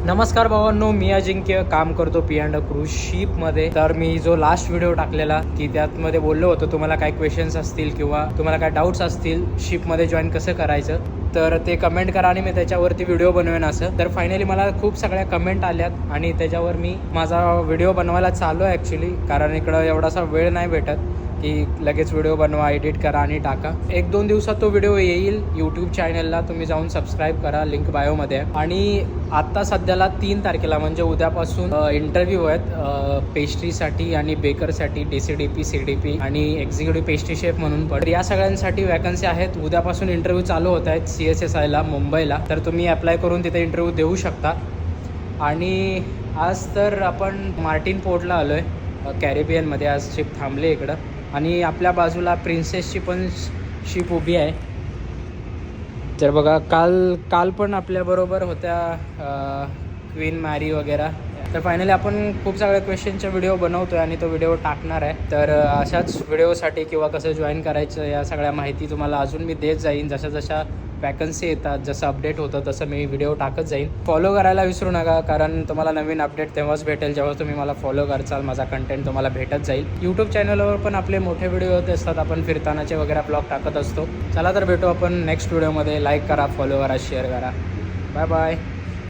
नमस्कार भावांनो, मी अजिंक्य काम करतो P&A क्रूज शिपमध्ये. तर मी जो लास्ट व्हिडिओ टाकलेला की त्यामध्ये बोललो होतो तुम्हाला काय क्वेश्चन्स असतील किंवा तुम्हाला काय डाऊट्स असतील शिपमध्ये जॉईन कसं करायचं, तर ते कमेंट करा आणि मी त्याच्यावरती व्हिडिओ बनवेन असं. तर फायनली मला खूप सगळ्या कमेंट आल्यात आणि त्याच्यावर मी माझा व्हिडिओ बनवायला चालू आहे ॲक्च्युली, कारण इकडं एवढासा वेळ नाही भेटत की लगेच व्हिडिओ बनवा, एडिट करा आणि टाका. 1-2 दिवसात तो व्हिडिओ येईल यूट्यूब चॅनलला, तुम्ही जाऊन सबस्क्राईब करा, लिंक बायोमध्ये आहे. आणि आत्ता सध्याला 3 तारखेला म्हणजे उद्यापासून इंटरव्ह्यू आहेत पेस्ट्रीसाठी आणि बेकरसाठी, DCDP, CDP आणि एक्झिक्युटिव्ह पेस्ट्री शेफ म्हणून. पण या सगळ्यांसाठी वॅकन्सी आहेत. उद्यापासून इंटरव्ह्यू चालू होत आहेत CSSIला मुंबईला, तर तुम्ही अप्लाय करून तिथे इंटरव्ह्यू देऊ शकता. आणि आज तर आपण मार्टिन पोर्टला आलो आहे कॅरेबियनमध्ये. आज शिप थांबले इकडं आणि आपल्या बाजूला प्रिन्सेसची पण शिप उभी आहे. तर बघा काल पण आपल्याबरोबर होत्या क्वीन मॅरी वगैरे. तर फायनली आपण खूप सगळ्या क्वेश्चनचे व्हिडिओ बनवतो आहे आणि तो व्हिडिओ टाकणार आहे. तर अशाच व्हिडिओसाठी किंवा कसं जॉईन करायचं या सगळ्या माहिती तुम्हाला अजून मी देत जाईन. जशा वॅकन्सी येतात, जसं अपडेट होतं तसं मी व्हिडिओ टाकत जाईन. फॉलो करायला विसरू नका, कारण तुम्हाला नवीन अपडेट तेव्हाच भेटेल जेव्हा तुम्ही मला फॉलो करचाल. माझा कंटेंट तुम्हाला भेटत जाईल. यूट्यूब चॅनलवर पण आपले मोठे व्हिडिओ होत असतात, आपण फिरतानाचे वगैरे ब्लॉग टाकत असतो. चला तर भेटू आपण नेक्स्ट व्हिडिओमध्ये. लाईक करा, फॉलो करा, शेअर करा. Bye bye.